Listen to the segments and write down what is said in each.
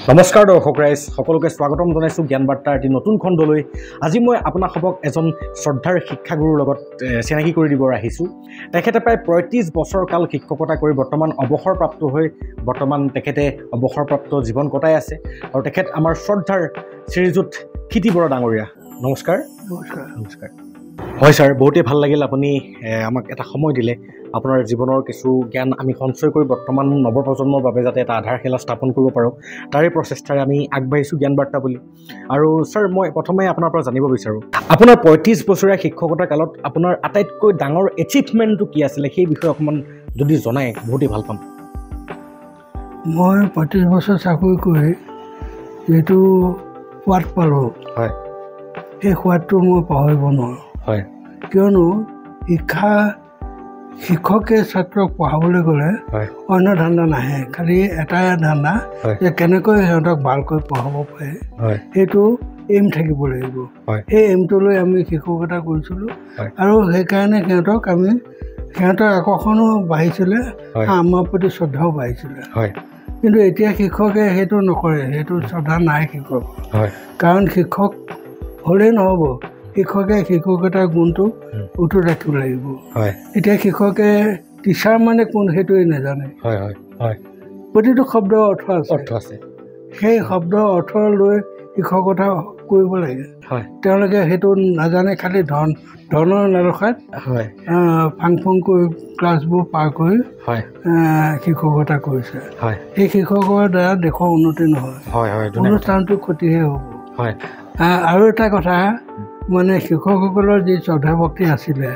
নমস্কাৰ দৰ্শক ৰাইজ সকলোকে স্বাগতম জনাইছোঁ জ্ঞান বাৰ্তাৰ এটি নতুন খণ্ডলৈ। আজি মই আপোনাসবক এজন শ্ৰদ্ধাৰ শিক্ষাগুৰুৰ লগত চিনাকি কৰি দিব আহিছোঁ। তেখেতে প্ৰায় ৩৫ বছৰ কাল শিক্ষকতা কৰি বৰ্তমান অৱসৰপ্ৰাপ্ত হৈ তেখেতে অৱসৰপ্ৰাপ্ত জীৱন কটাই আছে আৰু তেখেত আমাৰ শ্ৰদ্ধাৰ শ্ৰীযুত ক্ষিতি বৰা ডাঙৰীয়া। নমস্কাৰ। নমস্কাৰ। নমস্কাৰ। হয় ছাৰ, বহুতেই ভাল লাগিল আপুনি আমাক এটা সময় দিলে। আপোনাৰ জীৱনৰ কিছু জ্ঞান আমি সঞ্চয় কৰি বৰ্তমান নৱপ্ৰজন্মৰ বাবে যাতে এটা আধাৰশিলা স্থাপন কৰিব পাৰোঁ তাৰে প্ৰচেষ্টাৰে আমি আগবাঢ়িছোঁ জ্ঞান বাৰ্তা বুলি। আৰু ছাৰ, মই প্ৰথমে আপোনাৰ পৰা জানিব বিচাৰোঁ, আপোনাৰ ৩৫ বছৰীয়া শিক্ষকতাৰ কালত আপোনাৰ আটাইতকৈ ডাঙৰ এচিভমেণ্টটো কি আছিলে, সেই বিষয়ে অকণমান যদি জনায় বহুতেই ভাল পাম। মই ৩৫ বছৰ চাকৰি কৰি যিটো সোৱাদ পালোঁ, হয়, সেই সোৱাদটো মই পাহৰিব নোৱাৰোঁ। হয়, কিয়নো শিক্ষকে ছাত্ৰক পঢ়াবলৈ গ'লে অন্য ধান্দা নাহে, খালি এটাই ধান্দা যে কেনেকৈ সিহঁতক ভালকৈ পঢ়াব পাৰে, সেইটো এইম থাকিব লাগিব। সেই এইমটোলৈ আমি শিক্ষকতা কৰিছিলোঁ আৰু সেইকাৰণে সিহঁতৰ আকৰ্ষণো বাঢ়িছিলে, আমাৰ প্ৰতি শ্ৰদ্ধাও বাঢ়িছিলে। কিন্তু এতিয়া শিক্ষকে সেইটো নকৰে, সেইটো শ্ৰদ্ধা নাই শিক্ষক। কাৰণ শিক্ষক হ'লেই নহ'ব, শিক্ষকে শিক্ষকতাৰ গুণটো উত্তৰ ৰাখিব লাগিব। এতিয়া শিক্ষকে টিচাৰ মানে কোন সেইটোৱে নাজানে। প্ৰতিটো শব্দৰ অৰ্থ আছে, সেই শব্দৰ অৰ্থ লৈ শিক্ষকতা কৰিব লাগে। তেওঁলোকে সেইটো নাজানে, খালি ধনৰ নাৰসাত ফাং কৰি ক্লাছবোৰ পাৰ কৰি শিক্ষকতা কৰিছে। সেই শিক্ষকৰ দ্বাৰা দেশৰ উন্নতি নহয়, অনুষ্ঠানটো ক্ষতিহে হ'ব। আৰু এটা কথা, মানে শিক্ষকসকলৰ যি শ্ৰদ্ধা ভক্তি আছিলে,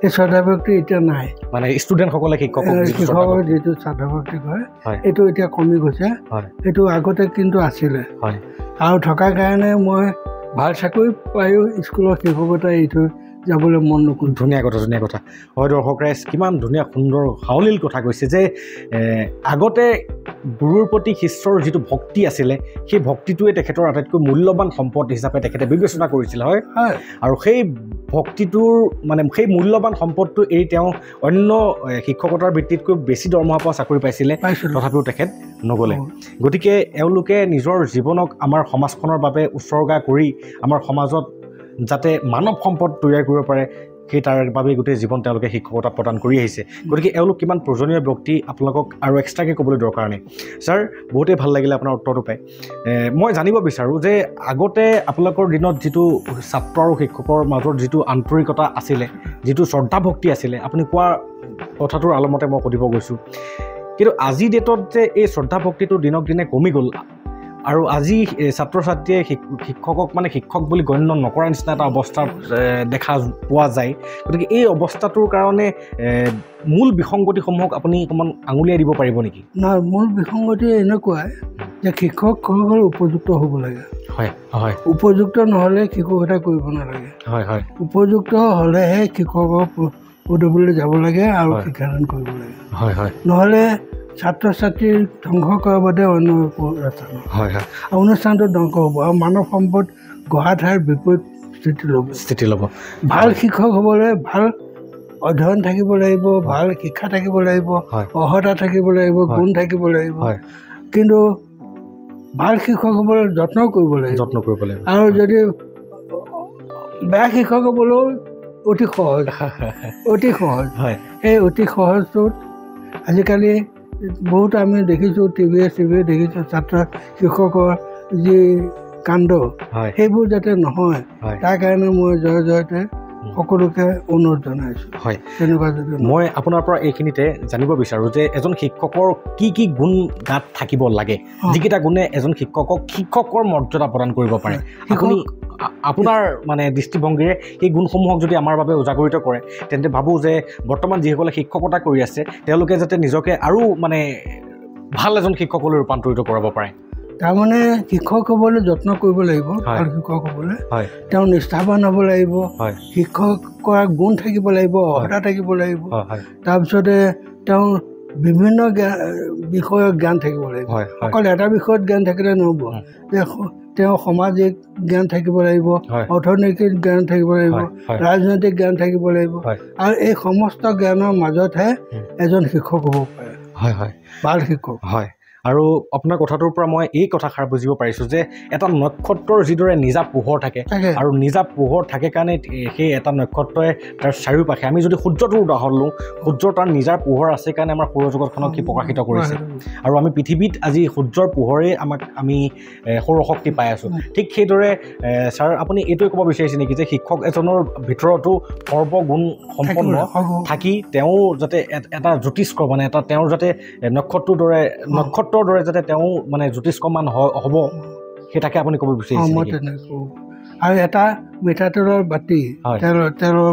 সেই শ্ৰদ্ধা ভক্তি এতিয়া নাই। মানে ষ্টুডেণ্টসকলে শিক্ষকৰ যিটো শ্ৰদ্ধা ভক্তি কৰে, এইটো এতিয়া কমি গৈছে। সেইটো আগতে কিন্তু আছিলে, আৰু থকাৰ কাৰণে মই ভাল চাকৰি পায়ো স্কুলৰ শিক্ষকতা এৰি থৈ যাবলৈ মন নকৰোঁ। ধুনীয়া কথা। হয় দৰ্শক ৰাইজ, কিমান ধুনীয়া সুন্দৰ সাৱলীল কথা কৈছে যে আগতে গুৰুৰ প্ৰতি শিষ্যৰ যিটো ভক্তি আছিলে, সেই ভক্তিটোৱে তেখেতৰ আটাইতকৈ মূল্যৱান সম্পদ হিচাপে তেখেতে বিবেচনা কৰিছিল। হয়, আৰু সেই ভক্তিটোৰ সেই মূল্যৱান সম্পদটো এৰি তেওঁ অন্য শিক্ষকতাৰ ভিত্তিতকৈ বেছি দৰমহা পোৱা চাকৰি পাইছিলে, তথাপিও তেখেত নগ'লে। গতিকে এওঁলোকে নিজৰ জীৱনক আমাৰ সমাজখনৰ বাবে উৎসৰ্গা কৰি আমাৰ সমাজত যাতে মানৱ সম্পদ তৈয়াৰ কৰিব পাৰে, সেই তাৰ বাবে গোটেই জীৱন তেওঁলোকে শিক্ষকতা প্ৰদান কৰি আহিছে। গতিকে এওঁলোক কিমান প্ৰয়োজনীয় ব্যক্তি আপোনালোকক আৰু এক্সট্ৰাকৈ ক'বলৈ দৰকাৰ নাই। ছাৰ, বহুতেই ভাল লাগিলে আপোনাৰ উত্তৰটো পাই। মই জানিব বিচাৰোঁ যে আগতে আপোনালোকৰ দিনত যিটো ছাত্ৰ আৰু শিক্ষকৰ মাজত যিটো আন্তৰিকতা আছিলে, যিটো শ্ৰদ্ধা ভক্তি আছিলে, আপুনি কোৱা কথাটোৰ আলমতে মই সুধিব গৈছোঁ, কিন্তু আজিৰ ডেটত যে এই শ্ৰদ্ধা ভক্তিটো দিনক দিনে কমি গ'ল আৰু আজি ছাত্ৰ ছাত্ৰীয়ে শিক্ষকক শিক্ষক বুলি গণ্য নকৰাৰ নিচিনা এটা অৱস্থাত দেখা পোৱা যায়। গতিকে এই অৱস্থাটোৰ কাৰণে মূল বিসংগতিসমূহক আপুনি অকণমান আঙুলিয়াই দিব পাৰিব নেকি? নহয়, মূল বিসংগতি এনেকুৱাই যে শিক্ষকসকল উপযুক্ত হ'ব লাগে। উপযুক্ত নহ'লে শিক্ষকতা কৰিব নালাগে। উপযুক্ত হ'লেহে শিক্ষকৰ পদবীলৈ যাব লাগে আৰু শিক্ষাদান কৰিব লাগে। নহ'লে ছাত্ৰ ছাত্ৰীৰ ধ্বংস কৰাৰ বাদে অন্য ৰাস্তা নহয়। অনুষ্ঠানটো ধ্বংস হ'ব আৰু মানৱ সম্পদ গঢ়া ঠাইৰ বিপৰীত স্থিতি ল'ব। ভাল শিক্ষক হ'বলৈ ভাল অধ্যয়ন থাকিব লাগিব, ভাল শিক্ষা থাকিব লাগিব, অৰ্হতা থাকিব লাগিব, গুণ থাকিব লাগিব। কিন্তু ভাল শিক্ষক হ'বলৈ যত্ন কৰিব লাগিব। আৰু যদি বেয়া শিক্ষক হ'বলৈও অতি সহজ। সেই অতি সহজটোত আজিকালি বহুত আমি দেখিছোঁ, টিভিয়ে দেখিছোঁ, ছাত্ৰ শিক্ষকৰ যি কাণ্ড, সেইবোৰ যাতে নহয় তাৰ কাৰণে মই জয়তে সকলোকে অনুৰোধ জনাইছোঁ। তেনেকুৱা যদি মই আপোনাৰ পৰা এইখিনিতে জানিব বিচাৰোঁ যে এজন শিক্ষকৰ কি গুণ গাত থাকিব লাগে, যিকেইটা গুণে এজন শিক্ষকৰ মৰ্যাদা প্ৰদান কৰিব পাৰে, আপুনি আপোনাৰ দৃষ্টিভংগীৰে সেই গুণসমূহক যদি আমাৰ বাবে উজাগৰিত কৰে, তেন্তে ভাবোঁ যে বৰ্তমান যিসকলে শিক্ষকতা কৰি আছে তেওঁলোকে যাতে নিজকে আৰু ভাল এজন শিক্ষকলৈ ৰূপান্তৰিত কৰাব পাৰে। তাৰমানে শিক্ষক হ'বলৈ যত্ন কৰিব লাগিব। ভাল শিক্ষক হ'বলৈ তেওঁ নিষ্ঠাৱান হ'ব লাগিব, শিক্ষক কৰাৰ গুণ থাকিব লাগিব, অৰ্হতা থাকিব লাগিব। তাৰপিছতে তেওঁ বিভিন্ন বিষয়ৰ জ্ঞান থাকিব লাগিব। অকল এটা বিষয়ত জ্ঞান থাকিলে নহ'ব, তেওঁ সামাজিক জ্ঞান থাকিব লাগিব, অৰ্থনৈতিক জ্ঞান থাকিব লাগিব, ৰাজনৈতিক জ্ঞান থাকিব লাগিব। আৰু এই সমস্ত জ্ঞানৰ মাজতহে এজন শিক্ষক হ'ব পাৰে। ভাল শিক্ষক। আৰু আপোনাৰ কথাটোৰ পৰা মই এই কথাষাৰ বুজিব পাৰিছোঁ যে এটা নক্ষত্ৰৰ যিদৰে নিজা পোহৰ থাকে আৰু নিজা পোহৰ থাকে কাৰণে সেই এটা নক্ষত্ৰই তাৰ চাৰিওপাশে আমি যদি সূৰ্যটোৰ উদাহৰণ লওঁ সূৰ্যৰ তাৰ নিজা পোহৰ আছে কাৰণে আমাৰ সৌৰজগতখনক সি প্ৰকাশিত কৰিছে আৰু আমি পৃথিৱীত আজি সূৰ্যৰ পোহৰেই আমি সৌৰশক্তি পাই আছোঁ ঠিক সেইদৰে ছাৰ আপুনি এইটোৱে ক'ব বিচাৰিছে নেকি যে শিক্ষক এজনৰ ভিতৰতো সৰ্বগুণ সম্পন্ন থাকি তেওঁ যাতে এটা জ্যোতিষ্ক মানে এটা তেওঁৰ যাতে নক্ষত্ৰৰ দৰে যাতে তেওঁ মানে জ্যোতিষ্কমান হ'ব সেই তাকে আপুনি ক'ব বিচাৰিছে আৰু এটা মিঠাতেলৰ বাতি তেলৰ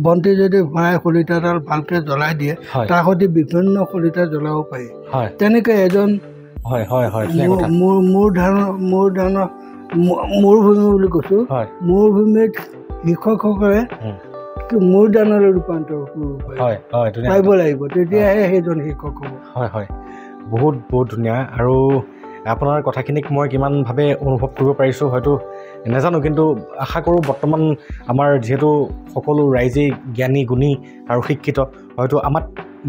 বন্তি যদি ভৰাই শলিতাডাল ভালকৈ জ্বলাই দিয়ে তাৰ সৈতে বিভিন্ন শলিতা জ্বলাব পাৰি তেনেকৈ এজন মৰুভূমি বুলি কৈছোঁ মৰুভূমিত শিক্ষকসকলে মূৰ দানলৈ ৰূপান্তৰ কৰিব লাগিব তেতিয়াহে সেইজন শিক্ষক হ'ব হয় হয় বহুত বহুত ধুনীয়া আৰু আপোনাৰ কথাখিনিক মই কিমানভাৱে অনুভৱ কৰিব পাৰিছোঁ হয়তো নাজানো কিন্তু আশা কৰোঁ বৰ্তমান আমাৰ যিহেতু সকলো ৰাইজেই জ্ঞানী গুণী আৰু শিক্ষিত হয়তো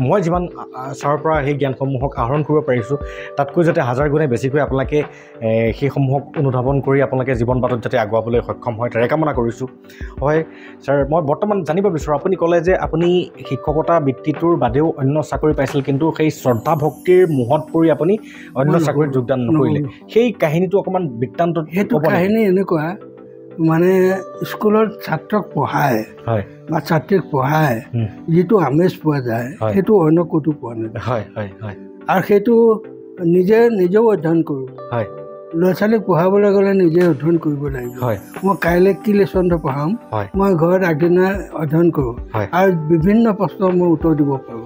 মই যিমান ছাৰৰ পৰা সেই জ্ঞানসমূহক আহৰণ কৰিব পাৰিছোঁ তাতকৈ যাতে হাজাৰ গুণে বেছিকৈ আপোনালোকে সেইসমূহক অনুধাৱন কৰি আপোনালোকে জীৱন বাটত যাতে আগুৱাবলৈ সক্ষম হয় তাৰে কামনা কৰিছোঁ হয় ছাৰ মই বৰ্তমান জানিব বিচাৰোঁ আপুনি ক'লে যে আপুনি শিক্ষকতা বৃত্তিটোৰ বাদেও অন্য চাকৰি পাইছিল কিন্তু সেই শ্ৰদ্ধা ভক্তিৰ মোহত পৰি আপুনি অন্য চাকৰিত যোগদান নকৰিলে সেই কাহিনীটো অকণমান বৃত্তান্ত সেইটো কাহিনী এনেকুৱা মানে স্কুলত ছাত্ৰক পঢ়ায় বা ছাত্ৰীক পঢ়ায় যিটো আমেজ পোৱা যায় সেইটো অন্য ক'তো পোৱা নাযায় আৰু সেইটো নিজেও অধ্যয়ন কৰোঁ ল'ৰা ছোৱালীক পঢ়াবলৈ গ'লে নিজে অধ্যয়ন কৰিব লাগিব মই কাইলৈ কি লেচনটো পঢ়াম মই ঘৰত আগদিনা অধ্যয়ন কৰোঁ আৰু বিভিন্ন প্ৰশ্নৰ মই উত্তৰ দিব পাৰোঁ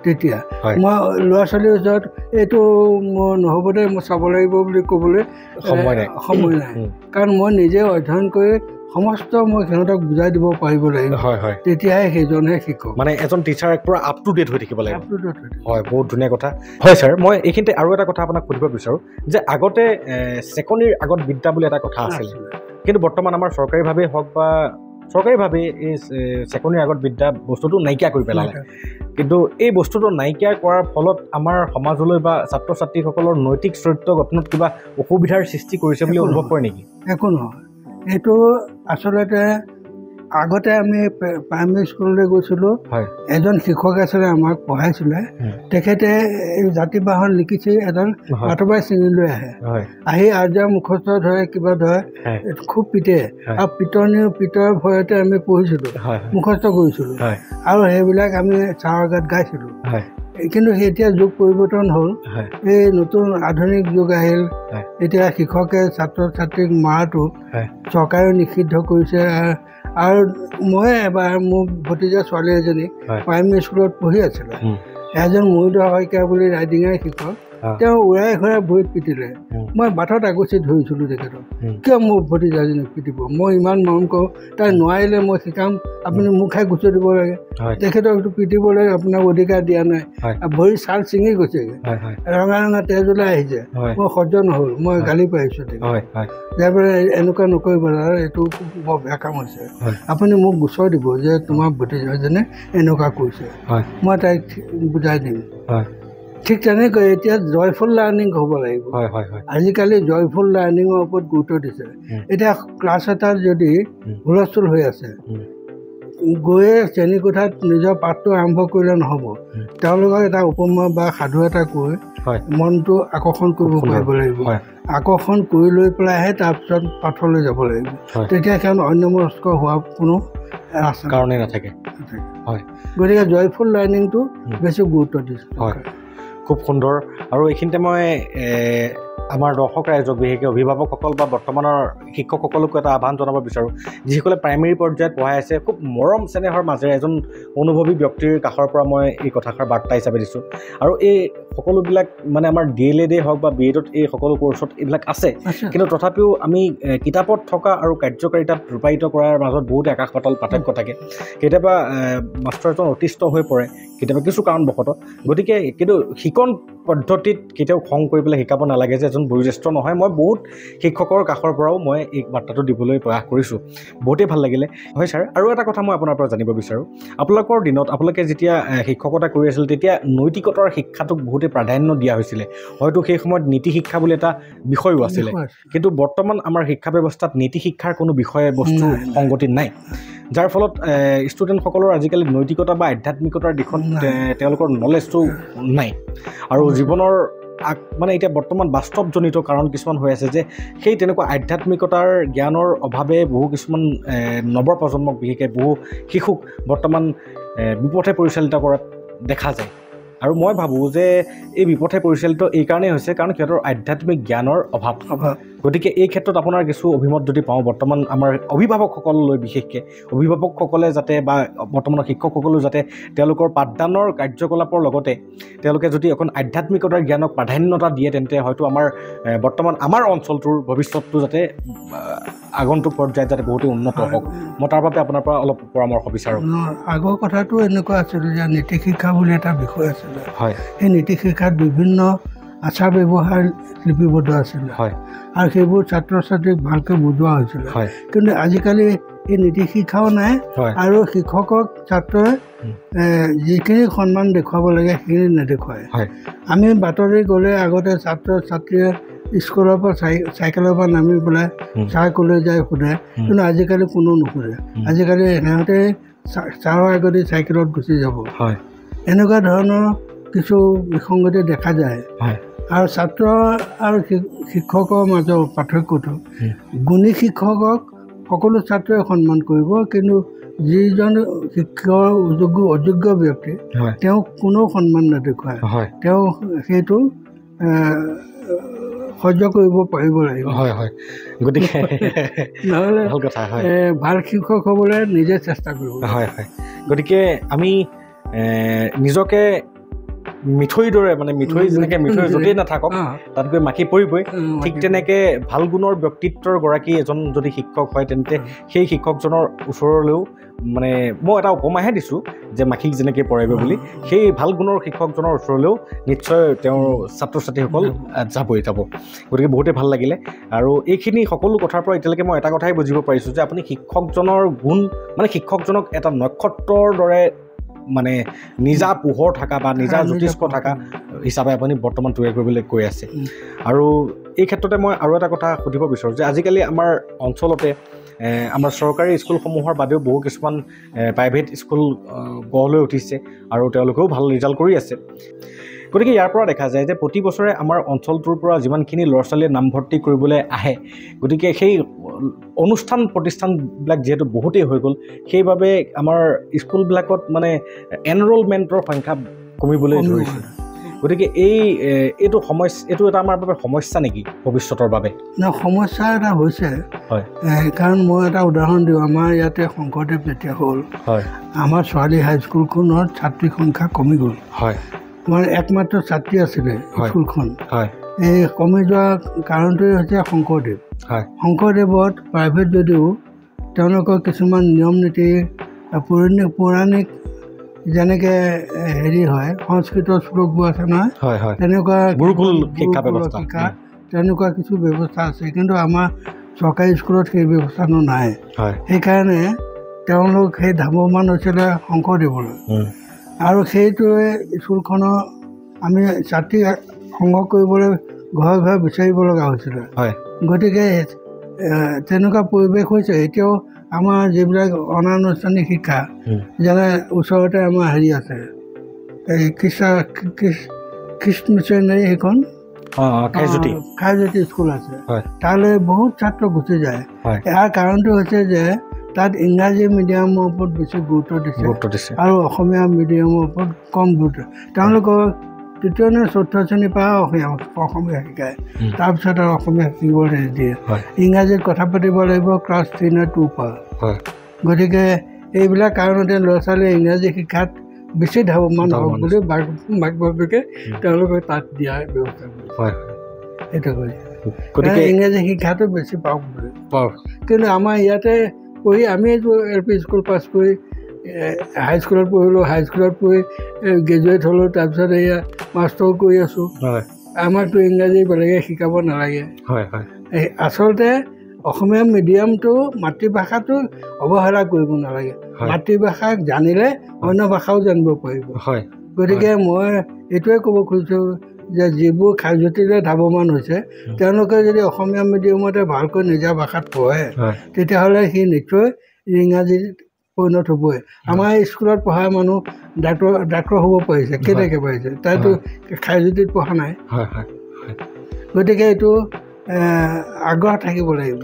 তেতিয়া মই ল'ৰা ছোৱালীৰ ওচৰত এইটো মই নহ'ব দে মই চাব লাগিব বুলি ক'বলৈ সময় নাই কাৰণ মই নিজে অধ্যয়ন কৰি সমস্ত মই সিহঁতক বুজাই দিব পাৰিব লাগিব তেতিয়াহে সেইজনে শিকক মানে এজন টিচাৰ পুৰা আপ টু ডেট হৈ থাকিব লাগিব হয় বহুত ধুনীয়া কথা হয় ছাৰ মই এইখিনিতে আৰু এটা কথা আপোনাক সুধিব বিচাৰোঁ যে আগতে চেকনিৰ আগত বিদ্যা বুলি এটা কথা আছিলে কিন্তু বৰ্তমান আমাৰ চৰকাৰীভাৱেই হওক বা চৰকাৰীভাৱে এই চেকনিৰ আগত বিদ্যা বস্তুটো নাইকিয়া কৰি পেলালে কিন্তু এই বস্তুটো নাইকিয়া কৰাৰ ফলত আমাৰ সমাজলৈ বা ছাত্ৰ ছাত্ৰীসকলৰ নৈতিক চৰিত্ৰ গঠনত কিবা অসুবিধাৰ সৃষ্টি কৰিছে বুলি অনুভৱ কৰে নেকি একো নহয় এইটো আচলতে আগতে আমি প্ৰাইমেৰী স্কুললৈ গৈছিলোঁ এজন শিক্ষক আছিলে আমাক পঢ়াইছিলে তেখেতে এই জাতি বাহন লিখিছে এজন পাতবাই ছিঙি লৈ আহি আৰ্যাৰ মুখস্থ ধৰে কিবা ধৰে খুব পিতে আৰু পিতৰ ভয়তে আমি পঢ়িছিলোঁ মুখস্থ কৰিছিলোঁ আৰু সেইবিলাক আমি ছাৰৰ আগত গাইছিলোঁ কিন্তু এতিয়া যুগ পৰিৱৰ্তন হ'ল এই নতুন আধুনিক যুগ আহিল এতিয়া শিক্ষকে ছাত্ৰ ছাত্ৰীক মাৰটো চৰকাৰেও নিষিদ্ধ কৰিছে আৰু মই এবাৰ মোৰ ভতিজা ছোৱালী এজনী প্ৰাইমেৰী স্কুলত পঢ়ি আছিলে এজন মহিধৰ শইকীয়া বুলি ৰাইডিঙৰ শিক্ষক তেওঁ উৰাই ঘূৰাই ভৰিত পিটিলে মই বাটত আগুচি ধৰিছিলোঁ তেখেতক কিয় মোৰ ভতিজাজনীক পিটিব মই ইমান মৰম কৰোঁ তাই নোৱাৰিলে মই শিকাম আপুনি মোক খাই গুচি দিব লাগে তেখেতক পিটিবলৈ আপোনাক অধিকাৰ দিয়া নাই ভৰি ছাল ছিঙি গৈছেগৈ ৰঙা ৰঙা তেজ ওলাই আহিছে মই সহ্য নহ'ল মই গালি পাৰিছোঁ যাৰ পৰা এনেকুৱা নকৰিব দাদা এইটো বৰ বেয়া কাম হৈছে আপুনি মোক গোচৰ দিব যে তোমাৰ ভতিজাজনে এনেকুৱা কৰিছে মই তাইক বুজাই দিম ঠিক তেনেকৈ এতিয়া জয়ফুল লাৰ্ণিং হ'ব লাগিব আজিকালি জয়ফুল লাৰ্ণিঙৰ ওপৰত গুৰুত্ব দিছে এতিয়া ক্লাছ এটাত যদি হুলস্থুল হৈ আছে গৈয়ে শ্ৰেণীকোঠাত নিজৰ পাঠটো আৰম্ভ কৰিলে নহ'ব তেওঁলোকক এটা উপমা বা সাধু এটা কৈ মনটো আকৰ্ষণ কৰিব পাৰিব লাগিব আকৰ্ষণ কৰি লৈ পেলাইহে তাৰপিছত পাঠলৈ যাব লাগিব তেতিয়া সিহঁত অন্যমনস্ক হোৱাৰ কোনো কাৰণেই নাথাকে গতিকে জয়ফুল লাৰ্ণিংটো বেছি গুৰুত্ব দিছে খুব সুন্দৰ আৰু এইখিনিতে মই আমাৰ দৰ্শক ৰাইজক বিশেষকৈ অভিভাৱকসকল বা বৰ্তমানৰ শিক্ষকসকলকো এটা আহ্বান জনাব বিচাৰোঁ যিসকলে প্ৰাইমেৰী পৰ্যায়ত পঢ়াই আছে খুব মৰম চেনেহৰ মাজেৰে এজন অনুভৱী ব্যক্তিৰ কাষৰ পৰা মই এই কথাষাৰ বাৰ্তা হিচাপে দিছোঁ আৰু এই সকলোবিলাক মানে আমাৰ DLED হওক বা BEdত এই সকলো কোৰ্চত এইবিলাক আছে কিন্তু তথাপিও আমি কিতাপত থকা আৰু কাৰ্যকাৰিতাত ৰূপায়িত কৰাৰ মাজত বহুতে আকাশ পাতাল পাৰ্থক্য থাকে কেতিয়াবা মাষ্টৰ এজন অতিষ্ঠ হৈ পৰে কেতিয়াবা কিছু কাৰণবশতঃ গতিকে কিন্তু শিকন পদ্ধতিত কেতিয়াও খং কৰি পেলাই শিকাব নালাগে যে এজন বয়োজ্যেষ্ঠ নহয় মই বহুত শিক্ষকৰ কাষৰ পৰাও মই এই বাৰ্তাটো দিবলৈ প্ৰয়াস কৰিছোঁ বহুতেই ভাল লাগিলে হয় ছাৰ আৰু এটা কথা মই আপোনাৰ পৰা জানিব বিচাৰোঁ আপোনালোকৰ দিনত আপোনালোকে যেতিয়া শিক্ষকতা কৰি আছিল তেতিয়া নৈতিকতাৰ শিক্ষাটোক বহুতে প্ৰাধান্য দিয়া হৈছিলে হয়তো সেই সময়ত নীতি শিক্ষা বুলি এটা বিষয়ও আছিলে কিন্তু বৰ্তমান আমাৰ শিক্ষা ব্যৱস্থাত নীতি শিক্ষাৰ কোনো বিষয় বস্তু সংগতি নাই যাৰ ফলত ষ্টুডেণ্টসকলৰ আজিকালি নৈতিকতা বা আধ্যাত্মিকতাৰ দিশত তেওঁলোকৰ নলেজটো নাই আৰু জীৱনৰ মানে এতিয়া বৰ্তমান বাস্তৱজনিত কাৰণ কিছুমান হৈ আছে যে সেই তেনেকুৱা আধ্যাত্মিকতাৰ জ্ঞানৰ অভাৱে বহু কিছুমান নৱপ্ৰজন্মক বিশেষকৈ বহু শিশুক বৰ্তমান বিপথে পৰিচালিত কৰাত দেখা যায় আৰু মই ভাবোঁ যে এই বিপথে পৰিচালিত এই কাৰণেই হৈছে কাৰণ সিহঁতৰ আধ্যাত্মিক জ্ঞানৰ অভাৱ গতিকে এই ক্ষেত্ৰত আপোনাৰ কিছু অভিমত যদি পাওঁ বৰ্তমান আমাৰ অভিভাৱকসকললৈ বিশেষকৈ অভিভাৱকসকলে যাতে বা বৰ্তমানৰ শিক্ষকসকলেও যাতে তেওঁলোকৰ পাঠদানৰ কাৰ্যকলাপৰ লগতে তেওঁলোকে যদি অকণ আধ্যাত্মিকতাৰ জ্ঞানক প্ৰাধান্যতা দিয়ে তেন্তে হয়তো আমাৰ বৰ্তমান আমাৰ অঞ্চলটোৰ ভৱিষ্যতটো যাতে আগন্তুক পৰ্যায়ত যাতে বহুতেই উন্নত হওক মই তাৰ বাবে আপোনাৰ পৰা অলপ পৰামৰ্শ বিচাৰোঁ আগৰ কথাটো এনেকুৱা আছিল যে নীতি শিক্ষা বুলি এটা বিষয় আছিলে হয় সেই নীতি শিক্ষাত বিভিন্ন আচাৰ ব্যৱহাৰ লিপিবদ্ধ আছিলে আৰু সেইবোৰ ছাত্ৰ ছাত্ৰীক ভালকৈ বুজোৱা হৈছিলে কিন্তু আজিকালি এই নীতি শিক্ষাও নাই আৰু শিক্ষকক ছাত্ৰই যিখিনি সন্মান দেখুৱাব লাগে সেইখিনি নেদেখুৱায় আমি বাতৰি গ'লে আগতে ছাত্ৰ ছাত্ৰীয়ে স্কুলৰ পৰা চাইকেলৰ পৰা নামি পেলাই ছাৰ ক'লৈ যায় সোধে কিন্তু আজিকালি কোনো নুসুধে আজিকালি সিহঁতে ছাৰৰ আগতে চাইকেলত গুচি যাব এনেকুৱা ধৰণৰ কিছু বিসংগতি দেখা যায় আৰু ছাত্ৰ আৰু শিক্ষকৰ মাজৰ পাৰ্থক্যটো গুণী শিক্ষকক সকলো ছাত্ৰই সন্মান কৰিব কিন্তু যিজন শিক্ষকৰ অযোগ্য ব্যক্তি তেওঁক কোনো সন্মান নেদেখুৱায় তেওঁ সেইটো সহ্য কৰিব পাৰিব লাগিব গতিকে নহ'লে ভাল শিক্ষক হ'বলৈ নিজে চেষ্টা কৰিব গতিকে আমি নিজকে মিঠৈৰ দৰে মানে মিঠৈ যেনেকৈ মিঠৈ য'তেই নাথাকক তাত গৈ মাখি পৰিবই ঠিক তেনেকৈ ভাল গুণৰ ব্যক্তিত্বৰ গৰাকী এজন যদি শিক্ষক হয় তেন্তে সেই শিক্ষকজনৰ ওচৰলৈও মানে মই এটা উপমাহে দিছোঁ যে মাখিক যেনেকৈ পৰেগৈ বুলি সেই ভাল গুণৰ শিক্ষকজনৰ ওচৰলৈও নিশ্চয় তেওঁৰ ছাত্ৰ ছাত্ৰীসকল যাব গতিকে বহুতেই ভাল লাগিলে আৰু এইখিনি সকলো কথাৰ পৰা এতিয়ালৈকে মই এটা কথাই বুজিব পাৰিছোঁ যে আপুনি শিক্ষকজনৰ গুণ মানে শিক্ষকজনক এটা নক্ষত্ৰৰ দৰে মানে নিজা পোহৰ থকা বা নিজা জ্যোতিষ্ক থকা হিচাপে আপুনি বৰ্তমান তৈয়াৰ কৰিবলৈ কৈ আছে আৰু এই ক্ষেত্ৰতে মই আৰু এটা কথা সুধিব বিচাৰোঁ যে আজিকালি আমাৰ অঞ্চলতে আমাৰ চৰকাৰী স্কুলসমূহৰ বাদেও বহু কিছুমান প্ৰাইভেট স্কুল গঢ় লৈ উঠিছে আৰু তেওঁলোকেও ভাল ৰিজাল্ট কৰি আছে গতিকে ইয়াৰ পৰা দেখা যায় যে প্ৰতি বছৰে আমাৰ অঞ্চলটোৰ পৰা যিমানখিনি ল'ৰা ছোৱালীয়ে নামভৰ্তি কৰিবলৈ আহে গতিকে সেই অনুষ্ঠান প্ৰতিষ্ঠানবিলাক যিহেতু বহুতেই হৈ গ'ল সেইবাবে আমাৰ স্কুলবিলাকত মানে এনৰলমেণ্টৰ সংখ্যা কমিবলৈ ধৰিছে গতিকে এইটো এটা আমাৰ বাবে সমস্যা নেকি ভৱিষ্যতৰ বাবে সমস্যা এটা হৈছে কাৰণ মই এটা উদাহৰণ দিওঁ আমাৰ ইয়াতে শংকৰদেৱ যেতিয়া হ'ল আমাৰ ছোৱালী হাইস্কুলখনত ছাত্ৰীৰ সংখ্যা কমি গ'ল মানে একমাত্ৰ ছাত্ৰী আছিলে স্কুলখন এই কমি যোৱা কাৰণটোৱে হৈছে শংকৰদেৱত প্ৰাইভেট যদিও তেওঁলোকৰ কিছুমান নিয়ম নীতি পৌৰাণিক যেনেকৈ হেৰি হয় সংস্কৃত শ্লোকবোৰ আছে নহয় তেনেকুৱা শিক্ষা তেনেকুৱা কিছু ব্যৱস্থা আছে কিন্তু আমাৰ চৰকাৰী স্কুলত সেই ব্যৱস্থাটো নাই সেইকাৰণে তেওঁলোক সেই ধাৱমান হৈছিলে শংকৰদেৱলৈ আৰু সেইটোৱে স্কুলখনৰ আমি ছাত্ৰী সংগ্ৰহ কৰিবলৈ ঘৰে ঘৰে বিচাৰিব লগা হৈছিলে গতিকে তেনেকুৱা পৰিৱেশ হৈছে এতিয়াও আমাৰ যিবিলাক অনানুষ্ঠানিক শিক্ষা যেনে ওচৰতে আমাৰ হেৰি আছে এই খ্ৰীষ্ট মিছনেৰী সেইখন খাইজ্যোতি স্কুল আছে তালৈ বহুত ছাত্ৰ গুচি যায় ইয়াৰ কাৰণটো হৈছে যে তাত ইংৰাজী মিডিয়ামৰ ওপৰত বেছি গুৰুত্ব দিছে আৰু অসমীয়া মিডিয়ামৰ ওপৰত কম গুৰুত্ব তেওঁলোকৰ তৃতীয় নে চতুৰ্থ শ্ৰেণীৰ পৰা অসমীয়া শিকায় তাৰপিছত আৰু অসমীয়া শিকিবলৈ দিয়ে ইংৰাজীত কথা পাতিব লাগিব ক্লাছ 3 নে 2 পৰা গতিকে এইবিলাক কাৰণতে ল'ৰা ছোৱালীয়ে ইংৰাজী শিক্ষাত বেছি ধাৱমান হওক বুলি মাক বাপেকে তেওঁলোকে তাত দিয়াৰ ব্যৱস্থা কৰিছে সেইটো কৰিছে ইংৰাজী শিক্ষাটো বেছি পাওক বুলি কিন্তু আমাৰ ইয়াতে পঢ়ি আমি LP স্কুল পাছ কৰি হাইস্কুলত পঢ়িলোঁ হাইস্কুলত পঢ়ি গ্ৰেজুৱেট হ'লোঁ তাৰপিছত এয়া মাষ্টাৰো কৰি আছোঁ আমাকতো ইংৰাজী বেলেগে শিকাব নালাগে আচলতে অসমীয়া মিডিয়ামটো মাতৃভাষাটো অৱহেলা কৰিব নালাগে মাতৃভাষা জানিলে অন্য ভাষাও জানিব পাৰিব গতিকে মই এইটোৱে ক'ব খুজিছোঁ যে যিবোৰ ক্ষয়জ্যোতিৰে ধাৱমান হৈছে তেওঁলোকে যদি অসমীয়া মিডিয়ামতে ভালকৈ নিজা ভাষাত পঢ়ে তেতিয়াহ'লে সি নিশ্চয় ইংৰাজীত পৰিণত হ'বই। আমাৰ স্কুলত পঢ়া মানুহ ডাক্তৰ হ'ব পাৰিছে, কেনেকৈ পাৰিছে? তাইতো ক্ষয়জ্যোতিত পঢ়া নাই। গতিকে এইটো আগ্ৰহ থাকিব লাগিব।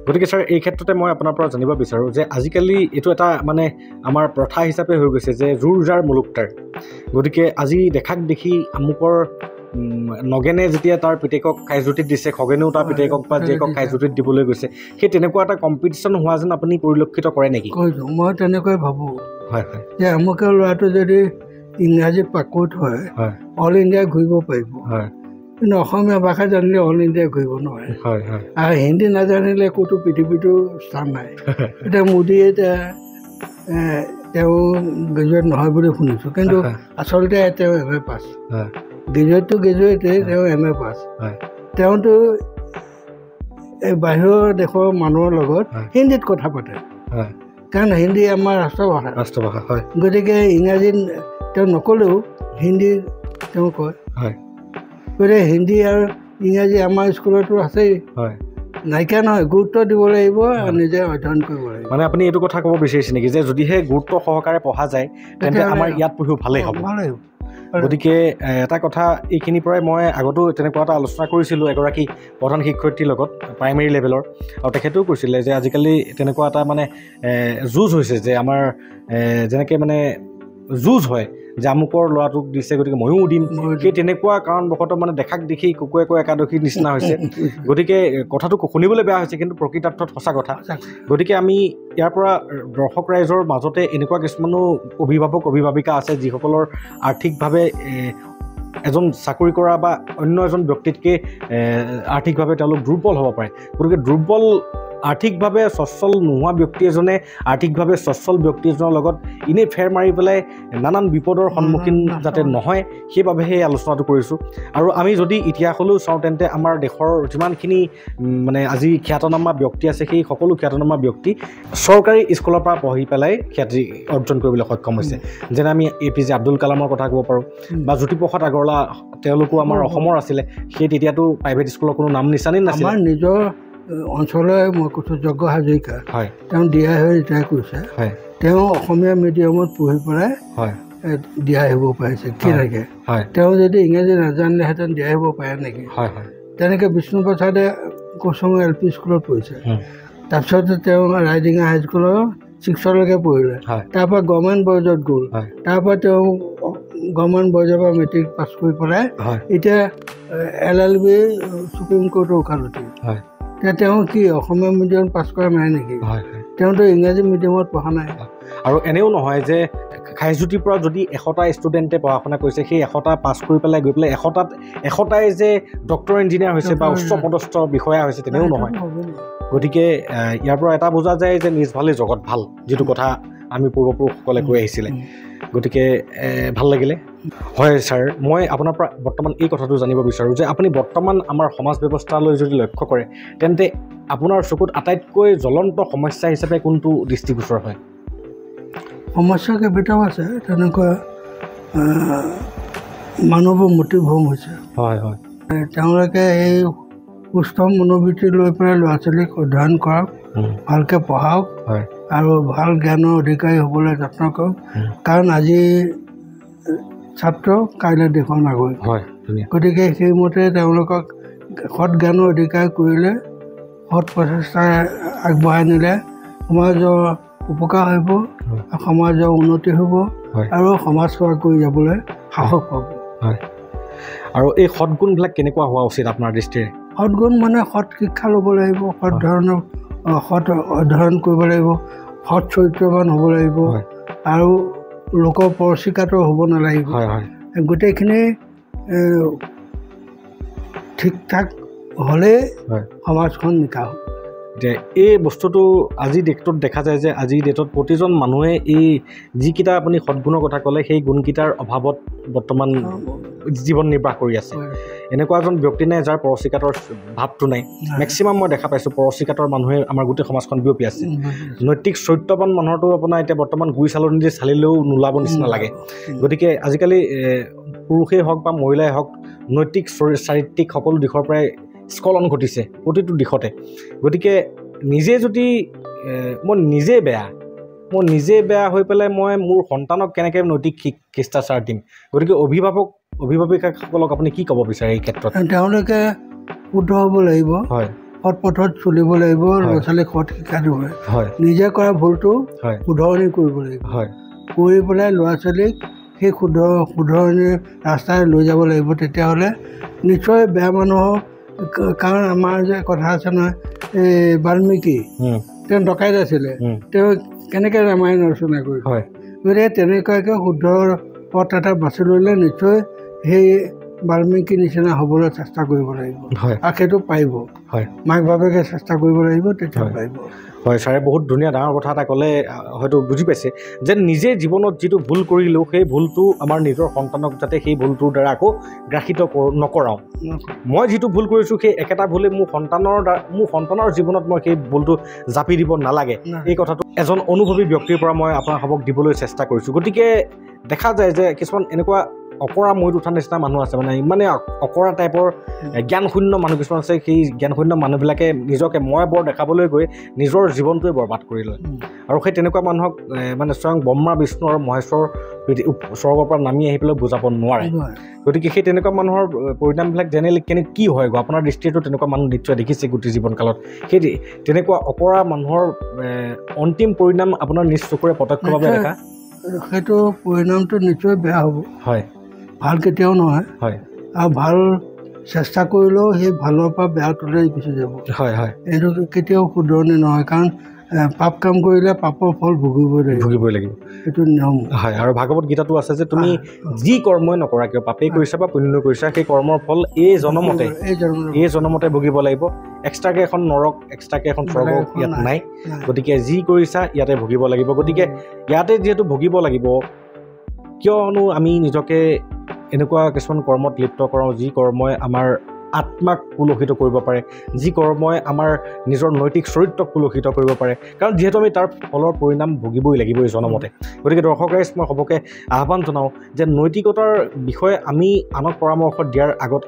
গতিকে ছাৰ এই ক্ষেত্ৰতে মই আপোনাৰ পৰা জানিব বিচাৰোঁ যে আজিকালি এইটো এটা মানে আমাৰ প্ৰথা হিচাপে হৈ গৈছে যে জোৰ যাৰ মুলুক তাৰ। গতিকে আজি দেখাক দেখি আমুকৰ নগেনে যেতিয়া তাৰ পিতেকক ক্ষয়জ্যোতিত দিছে, খগেনেও তাৰ পিতেকক বা জীয়েকক ক্ষয়জ্যোতিত দিবলৈ গৈছে, সেই তেনেকুৱা এটা কম্পিটিশ্যন হোৱা যেন আপুনি পৰিলক্ষিত কৰে নেকি? কৈছোঁ, মই তেনেকৈ ভাবোঁ যে আমুকৰ ল'ৰাটো যদি ইংৰাজীত পাকৈত হয় অল ইণ্ডিয়া ঘূৰিব পাৰিব, কিন্তু অসমীয়া ভাষা জানিলে অল ইণ্ডিয়া ঘূৰিব নোৱাৰে। আৰু হিন্দী নাজানিলে ক'তো পৃথিৱীতো স্থান নাই। এতিয়া মোদীয়ে এতিয়া তেওঁ গ্ৰেজুৱেট নহয় বুলি শুনিছোঁ, কিন্তু আচলতে তেওঁ MA পাছ। গ্ৰেজুৱেটটো গ্ৰেজুৱেটে, তেওঁ MA পাছ। তেওঁতো এই বাহিৰৰ দেশৰ মানুহৰ লগত হিন্দীত কথা পাতে, কাৰণ হিন্দী আমাৰ ৰাষ্ট্ৰভাষা। গতিকে ইংৰাজী তেওঁ নক'লেও হিন্দী তেওঁ কয়। গতিকে হিন্দী আৰু ইংৰাজী আমাৰ স্কুলতো আছেই, নাইকিয়া নহয়। গুৰুত্ব দিব লাগিব আৰু নিজে অধ্যয়ন কৰিব লাগিব। মানে আপুনি এইটো কথা ক'ব বিচাৰিছে নেকি যে যদিহে গুৰুত্ব সহকাৰে পঢ়া যায় তেন্তে আমাৰ ইয়াত পঢ়িও ভালেই হ'ব? গতিকে এটা কথা এইখিনিৰ পৰাই মই আগতো তেনেকুৱা এটা আলোচনা কৰিছিলোঁ এগৰাকী প্ৰধান শিক্ষয়িত্ৰীৰ লগত প্ৰাইমেৰী লেভেলৰ, আৰু তেখেতেও কৈছিলে যে আজিকালি তেনেকুৱা এটা মানে যুঁজ হৈছে যে আমাৰ যেনেকৈ মানে যুঁজ হয় যে আমুকৰ ল'ৰাটোক দিছে গতিকে ময়ো দিম, সেই তেনেকুৱা কাৰণবশতঃ মানে দেখাক দেখি কুকুৰে কয় একাদশীৰ নিচিনা হৈছে। গতিকে কথাটো শুনিবলৈ বেয়া হৈছে, কিন্তু প্ৰকৃতাৰ্থত সঁচা কথা। গতিকে আমি ইয়াৰ পৰা দৰ্শক ৰাইজৰ মাজতে এনেকুৱা কিছুমানো অভিভাৱক অভিভাৱিকা আছে যিসকলৰ আৰ্থিকভাৱে এজন চাকৰি কৰা বা অন্য এজন ব্যক্তিতকৈ আৰ্থিকভাৱে তেওঁলোক দুৰ্বল হ'ব পাৰে। গতিকে দুৰ্বল আৰ্থিকভাৱে সচ্ছল নোহোৱা ব্যক্তি এজনে আৰ্থিকভাৱে সচ্ছল ব্যক্তি এজনৰ লগত এনেই ফেৰ মাৰি পেলাই নানান বিপদৰ সন্মুখীন যাতে নহয়, সেইবাবেহে এই আলোচনাটো কৰিছোঁ। আৰু আমি যদি ইতিহাসলৈও চাওঁ তেন্তে আমাৰ দেশৰ যিমানখিনি মানে আজি খ্যাতনামা ব্যক্তি আছে, সেই সকলো খ্যাতনামা ব্যক্তি চৰকাৰী স্কুলৰ পৰা পঢ়ি পেলাই খ্যাতি অৰ্জন কৰিবলৈ সক্ষম হৈছে। যেনে আমি APJ আব্দুল কালামৰ কথা ক'ব পাৰোঁ, বা জ্যোতিপ্ৰসাদ আগৰৱালা, তেওঁলোকো আমাৰ অসমৰ আছিলে। সেই তেতিয়াতো প্ৰাইভেট স্কুলৰ কোনো নাম নিচানেই নাছিলে। আমাৰ নিজৰ অঞ্চললৈ মই কৈছোঁ যজ্ঞ হাজৰিকা, তেওঁ DI হৈ ৰিটায়াৰ কৰিছে। তেওঁ অসমীয়া মিডিয়ামত পঢ়ি পেলাই DI হ'ব পাৰিছে। কি লাগে, তেওঁ যদি ইংৰাজী নাজানিলেহেঁতেন DI হ'ব পাৰে নেকি? তেনেকৈ বিষ্ণু প্ৰসাদে কোচং LP স্কুলত পঢ়িছে, তাৰপিছতে তেওঁ ৰাইডিঙা হাইস্কুলৰ 6লৈকে পঢ়িলে, তাৰপৰা গভৰ্ণমেণ্ট বইজত গ'ল, তাৰপৰা তেওঁ গভৰ্ণমেণ্ট বইজৰ পৰা মেট্ৰিক পাছ কৰি পেলাই এতিয়া LLB সুপ্ৰিম কোৰ্টৰ ওকালতি। এতিয়া তেওঁ কি অসমীয়া মিডিয়াম পাছ কৰা নাই নেকি? তেওঁতো ইংৰাজী মিডিয়ামত পঢ়া নাই। আৰু এনেও নহয় যে ক্ষয়জ্যোতিৰ পৰা যদি 100টা ষ্টুডেণ্টে পঢ়া শুনা কৰিছে, সেই 100টা পাছ কৰি পেলাই গৈ পেলাই 100টাই যে ডক্টৰ ইঞ্জিনিয়াৰ হৈছে বা উচ্চ পদস্থ বিষয়া হৈছে তেনেও নহয়। গতিকে ইয়াৰ পৰা এটা বুজা যায় যে নিজ ভালেই জগত ভাল, যিটো কথা আমি পূৰ্বপুৰুষসকলে কৈ আহিছিলে। গতিকে ভাল লাগিলে। হয় ছাৰ, মই আপোনাৰ পৰা বৰ্তমান এই কথাটো জানিব বিচাৰোঁ যে আপুনি বৰ্তমান আমাৰ সমাজ ব্যৱস্থালৈ যদি লক্ষ্য কৰে তেন্তে আপোনাৰ চকুত আটাইতকৈ জ্বলন্ত সমস্যা হিচাপে কোনটো দৃষ্টিগোচৰ হয়? সমস্যা কেইবাটাও আছে। তেনেকুৱা মানুহবোৰ মতিভ্ৰম হৈছে। তেওঁলোকে এই সুস্থ মনোবৃত্তি লৈ পেলাই ল'ৰা ছোৱালীক অধ্যয়ন কৰক, ভালকৈ পঢ়াওক আৰু ভাল জ্ঞানৰ অধিকাৰী হ'বলৈ যত্ন কৰক, কাৰণ আজি ছাত্ৰ কাইলৈ দেশৰ নাগৰিক। গতিকে সেইমতে তেওঁলোকক সৎ জ্ঞানৰ অধিকাৰ কৰিলে, সৎ প্ৰচেষ্টাৰে আগবঢ়াই নিলে সমাজৰ উপকাৰ হ'ব, সমাজৰ উন্নতি হ'ব আৰু সমাজ সেৱা কৰি যাবলৈ সাহস পাব। আৰু এই সৎগুণবিলাক কেনেকুৱা হোৱা উচিত আপোনাৰ দৃষ্টিৰে? সৎগুণ মানে সৎ শিক্ষা ল'ব লাগিব, সৎ ধৰণৰ সৎ অধ্যয়ন কৰিব লাগিব, সৎ চৰিত্ৰৱান হ'ব লাগিব আৰু লোকৰ পৰচিকাতৰ হ'ব নালাগিব। গোটেইখিনি ঠিক ঠাক হ'লেই সমাজখন নিকা হ'ব। এতিয়া এই বস্তুটো আজিৰ ডেটত দেখা যায় যে আজিৰ ডেটত প্ৰতিজন মানুহে এই যিকেইটা আপুনি সৎগুণৰ কথা ক'লে সেই গুণকেইটাৰ অভাৱত বৰ্তমান জীৱন নিৰ্বাহ কৰি আছে। এনেকুৱা এজন ব্যক্তি নাই যাৰ পৰচিকাতৰ ভাৱটো নাই মেক্সিমাম মই দেখা পাইছোঁ পৰচিকাতৰ মানুহে আমাৰ গোটেই সমাজখন বিয়পি আছে নৈতিক চৰিত্ৰৱান মানুহৰতো আপোনাৰ এতিয়া বৰ্তমান গুৰি চালনি দি চালিলেও নোলাব নিচিনা লাগে গতিকে আজিকালি পুৰুষেই হওক বা মহিলাই হওক নৈতিক চাৰিত্ৰিক সকলো দিশৰ পৰাই স্খলন ঘটিছে প্ৰতিটো দিশতে গতিকে নিজে যদি মই নিজে বেয়া হৈ পেলাই মই মোৰ সন্তানক কেনেকৈ নৈতিক শিষ্টাচাৰ দিম গতিকে অভিভাৱিকাসকলক আপুনি কি ক'ব বিচাৰে এই ক্ষেত্ৰত তেওঁলোকে শুদ্ধ হ'ব লাগিব হয় সৎ পথত চলিব লাগিব ল'ৰা ছোৱালীক সৎ শিক্ষা দিব হয় নিজে কৰা ভুলটো শুধৰণি কৰিব লাগিব হয় কৰি পেলাই ল'ৰা ছোৱালীক সেই শুধৰণি ৰাস্তাৰে লৈ যাব লাগিব তেতিয়াহ'লে নিশ্চয় বেয়া মানুহক কাৰণ আমাৰ যে কথা আছে নহয় এই বাল্মীকি তেওঁ ডকাইত আছিলে তেওঁ কেনেকৈ ৰামায়ণ ৰচনা কৰিলে গতিকে তেনেকুৱাকৈ শুদ্ধ পথ এটা বাছি ল'লে নিশ্চয় সেই বাল্মীকি নিচিনা হ'বলৈ চেষ্টা কৰিব লাগিব আৰু সেইটো পাৰিব মাক বাপেকে চেষ্টা কৰিব লাগিব তেতিয়া পাৰিব হয় ছাৰে বহুত ধুনীয়া ডাঙৰ কথা এটা ক'লে হয়তো বুজি পাইছে যে নিজে জীৱনত যিটো ভুল কৰিলোঁ সেই ভুলটো আমাৰ নিজৰ সন্তানক যাতে সেই ভুলটোৰ দ্বাৰা আকৌ গ্ৰাসিত নকৰাওঁ মই যিটো ভুল কৰিছোঁ সেই একেটা ভুলে মোৰ সন্তানৰ জীৱনত মই সেই ভুলটো জাপি দিব নালাগে এই কথাটো এজন অনুভৱী ব্যক্তিৰ পৰা মই আপোনাক দিবলৈ চেষ্টা কৰিছোঁ গতিকে দেখা যায় যে কিছুমান এনেকুৱা অকৰা মৈত উঠা নিচিনা মানুহ আছে মানে ইমানে অকৰা টাইপৰ জ্ঞানশূন্য মানুহ কিছুমান আছে সেই জ্ঞানশূন্য মানুহবিলাকে নিজকে মই বৰ দেখাবলৈ গৈ নিজৰ জীৱনটোৱে বৰবাদ কৰি লয় আৰু সেই তেনেকুৱা মানুহক মানে স্বয়ং ব্ৰহ্মা বিষ্ণু আৰু মহেশ্বৰ স্বৰ্গৰ পৰা নামি আহি পেলাই বুজাব নোৱাৰে গতিকে সেই তেনেকুৱা মানুহৰ পৰিণামবিলাক জেনেৰেলি কি হয় আপোনাৰ দৃষ্টিতো তেনেকুৱা মানুহ নিশ্চয় দেখিছে গোটেই জীৱনকালত সেই তেনেকুৱা অকৰা মানুহৰ অন্তিম পৰিণাম আপোনাৰ নিজ চকুৰে প্ৰত্যক্ষভাৱে দেখা সেইটো পৰিণামটো নিশ্চয় বেয়া হ'ব হয় ভাল কেতিয়াও নহয় আৰু ভাল চেষ্টা কৰিলেও সেই ভালৰ পৰা বেয়াটোলৈ গুচি যাব এইটো কেতিয়াও শুধৰণি নহয় কাৰণ পাপ কাম কৰিলে পাপৰ ফল ভুগিবই লাগিব সেইটো নিয়ম হয় আৰু ভাগৱত গীতাটো আছে যে তুমি যি কৰ্মই নকৰা কিয় পাপেই কৰিছা বা পুণ্য কৰিছা সেই কৰ্মৰ ফল এই জনমতে ভুগিব লাগিব এক্সট্ৰাকৈ এখন নৰক এক্সট্ৰাকৈ এখন স্বৰ্গ ইয়াত নাই গতিকে যি কৰিছা ইয়াতে ভুগিব লাগিব গতিকে ইয়াতে যিহেতু ভুগিব লাগিব কিয়নো আমি নিজকে এনেকুৱা কিছুমান কৰ্মত লিপ্ত কৰাওঁ যি কৰ্মই আমাৰ আত্মাক কুলসিত কৰিব পাৰে যি কৰ্মই আমাৰ নিজৰ নৈতিক চৰিত্ৰক কুলসিত কৰিব পাৰে কাৰণ যিহেতু আমি তাৰ ফলৰ পৰিণাম ভুগিবই লাগিব এই জনমতে গতিকে দৰ্শক ৰাইজ মই সবকে আহ্বান জনাওঁ যে নৈতিকতাৰ বিষয়ে আমি আনক পৰামৰ্শ দিয়াৰ আগত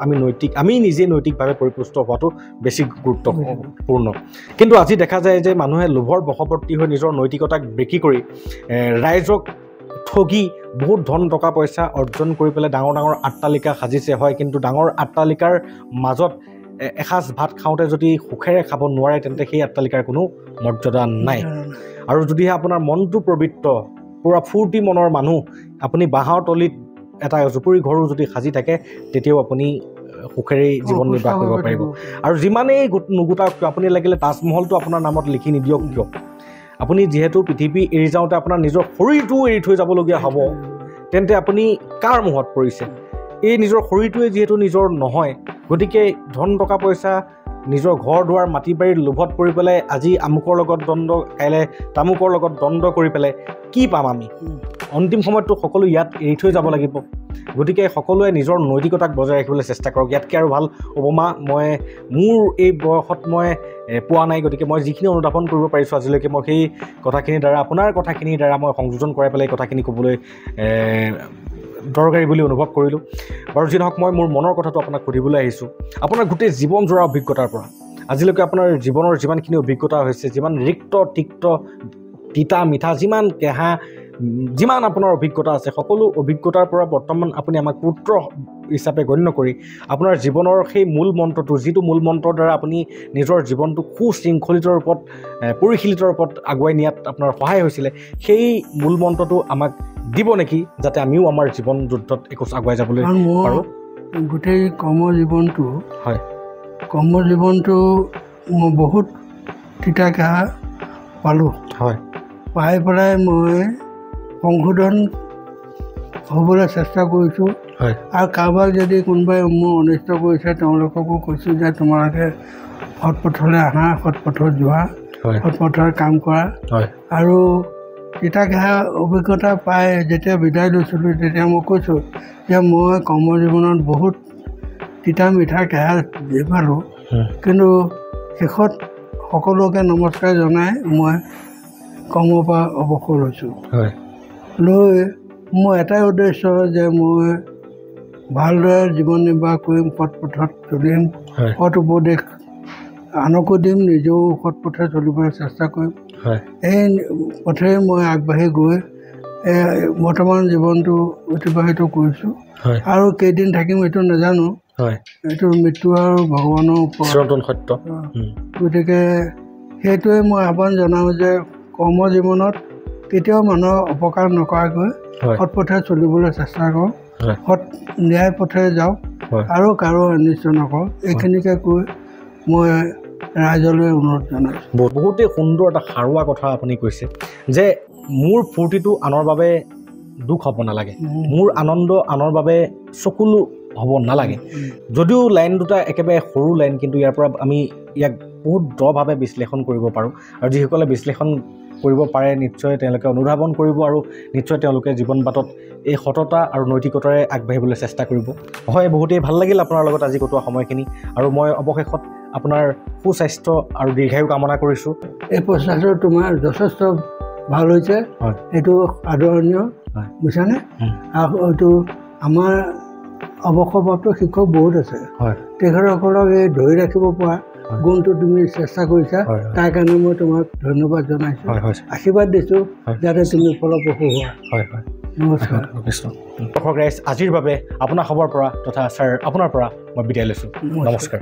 আমি নিজে নৈতিকভাৱে পৰিপুষ্ট হোৱাটো বেছি গুৰুত্বপূৰ্ণ কিন্তু আজি দেখা যায় যে মানুহে লোভৰ বশৱৰ্তী হৈ নিজৰ নৈতিকতাক বিক্ৰী কৰি ৰাইজক ঠগি বহুত ধন টকা পইচা অৰ্জন কৰি পেলাই ডাঙৰ ডাঙৰ আট্টালিকা সাজিছে হয় কিন্তু ডাঙৰ আট্টালিকাৰ মাজত এসাঁজ ভাত খাওঁতে যদি সুখেৰে খাব নোৱাৰে তেন্তে সেই আট্টালিকাৰ কোনো মৰ্যাদা নাই আৰু যদিহে আপোনাৰ মনটো পবিত্ৰ পুৰা ফূৰ্তি মনৰ মানুহ আপুনি বাঁহৰ তলিত এটা জুপুৰি ঘৰো যদি সাজি থাকে তেতিয়াও আপুনি সুখেৰে জীৱন নিৰ্বাহ কৰিব পাৰিব আৰু যিমানেই নুগুটাওক কিয় আপুনি লাগিলে তাজমহলটো আপোনাৰ নামত লিখি নিদিয়ক কিয় আপুনি যেহেতু পৃথিৱী এৰি যাওঁতে আপোনাৰ নিজৰ শৰীৰটোও এৰি থৈ যাবলগীয়া হ'ব তেন্তে আপুনি কাৰ মোহত পৰিছে এই নিজৰ শৰীৰটোৱে যিহেতু নিজৰ নহয় গতিকে ধন টকা পইচা নিজৰ ঘৰ দুৱাৰ মাটি বাৰীৰ লোভত পৰি পেলাই আজি আমুকৰ লগত দ্বন্দ্ব কাইলৈ তামুকৰ লগত দ্বন্দ্ব কৰি পেলাই কি পাম আমি অন্তিম সময়ততো সকলো ইয়াত এৰি থৈ যাব লাগিব গতিকে সকলোৱে নিজৰ নৈতিকতাক বজাই ৰাখিবলৈ চেষ্টা কৰক ইয়াতকৈ আৰু ভাল উপমা মই মোৰ এই বয়সত মই পোৱা নাই গতিকে মই যিখিনি অনুধাৱন কৰিব পাৰিছোঁ আজিলৈকে মই সেই কথাখিনিৰ দ্বাৰা আপোনাৰ কথাখিনিৰ দ্বাৰা মই সংযোজন কৰাই পেলাই কথাখিনি ক'বলৈ দৰকাৰী বুলি অনুভৱ কৰিলোঁ বাৰু যি নহওক মই মোৰ মনৰ কথাটো আপোনাক সুধিবলৈ আহিছোঁ আপোনাৰ গোটেই জীৱন জোৰা অভিজ্ঞতাৰ পৰা আজিলৈকে আপোনাৰ জীৱনৰ যিমানখিনি অভিজ্ঞতা হৈছে যিমান তিক্ত তিতা মিঠা যিমান কেঁহা যিমান আপোনাৰ অভিজ্ঞতা আছে সকলো অভিজ্ঞতাৰ পৰা বৰ্তমান আপুনি আমাক পুত্ৰ হিচাপে গণ্য কৰি আপোনাৰ জীৱনৰ সেই মূল মন্ত্ৰটো যিটো মূল মন্ত্ৰৰ দ্বাৰা আপুনি নিজৰ জীৱনটো সুশৃংখলিতৰ ওপৰত পৰিশীলিতৰ ওপৰত আগুৱাই নিয়াত আপোনাৰ সহায় হৈছিলে সেই মূল মন্ত্ৰটো আমাক দিব নেকি যাতে আমিও আমাৰ জীৱন যুদ্ধত একোচ আগুৱাই যাবলৈ পাৰোঁ গোটেই কৰ্ম জীৱনটো মই বহুত তিতা কেঁহা পালোঁ পাই পেলাই মই সংশোধন হ'বলৈ চেষ্টা কৰিছোঁ আৰু কাৰোবাক যদি কোনোবাই মোৰ অনিষ্ট কৰিছে তেওঁলোককো কৈছোঁ যে তোমালোকে সৎ পথলৈ আহা সৎ পথত যোৱা সৎ পথৰ কাম কৰা আৰু তিতা কেঁহা অভিজ্ঞতা পাই যেতিয়া বিদায় লৈছিলোঁ তেতিয়া মই কৈছোঁ যে মই কৰ্ম জীৱনত বহুত তিতা মিঠা কেহা দি পালোঁ কিন্তু শেষত সকলোকে নমস্কাৰ জনাই মই কৰ্মৰ পৰা অৱসৰ লৈছোঁ লৈ মোৰ এটাই উদ্দেশ্য যে মই ভালদৰে জীৱন নিৰ্বাহ কৰিম সৎ পথত চলিম সৎ উপদেশ আনকো দিম নিজেও সৎ পথে চলিবলৈ চেষ্টা কৰিম এই পথে মই আগবাঢ়ি গৈ বৰ্তমান জীৱনটো অতিবাহিত কৰিছোঁ আৰু কেইদিন থাকিম এইটো নাজানো এইটো মৃত্যু আৰু ভগৱানৰ ওপৰত সত্য গতিকে সেইটোৱে মই আহ্বান জনাওঁ যে কৰ্ম জীৱনত কেতিয়াও মানুহৰ অপকাৰ নকৰাকৈ সৎ পথে চলিবলৈ চেষ্টা কৰক সৎ ন্যায় পথে যাওক আৰু কাৰো অনিষ্ট নকৰক এইখিনিকে কৈ মই ৰাইজলৈ অনুৰোধ জনাইছোঁ বহুতেই সুন্দৰ এটা সাৰুৱা কথা আপুনি কৈছে যে মোৰ ফূৰ্তিটো আনৰ বাবে দুখ হ'ব নালাগে মোৰ আনন্দ আনৰ বাবে চকুলো হ'ব নালাগে যদিও লাইন দুটা একেবাৰে সৰু লাইন কিন্তু ইয়াৰ পৰা আমি ইয়াক বহুত দভাৱে বিশ্লেষণ কৰিব পাৰোঁ আৰু যিসকলে বিশ্লেষণ কৰিব পাৰে নিশ্চয় তেওঁলোকে অনুধাৱন কৰিব আৰু নিশ্চয় তেওঁলোকে জীৱন বাটত এই সততা আৰু নৈতিকতাৰে আগবাঢ়িবলৈ চেষ্টা কৰিব হয় বহুতেই ভাল লাগিল আপোনাৰ লগত আজি কটোৱা সময়খিনি আৰু মই অৱশেষত আপোনাৰ সুস্বাস্থ্য আৰু দীৰ্ঘায়ু কামনা কৰিছোঁ এই প্ৰচেষ্টাটো তোমাৰ যথেষ্ট ভাল হৈছে এইটো আদৰণীয় বুজিছানে আৰু এইটো আমাৰ অৱসৰপ্ৰাপ্ত শিক্ষক বহুত আছে তেখেতসকলক এই ধৰি ৰাখিব পৰা গুণটো তুমি চেষ্টা কৰিছা তাৰ কাৰণে মই তোমাক ধন্যবাদ জনাইছোঁ আশীৰ্বাদ দিছোঁ যাতে তুমি ফলপ্ৰসূ হোৱা নমস্কাৰ দৰ্শক ৰাইজ আজিৰ বাবে আপোনাৰ খবৰ পৰা তথা ছাৰ আপোনাৰ পৰা মই বিদায় লৈছোঁ নমস্কাৰ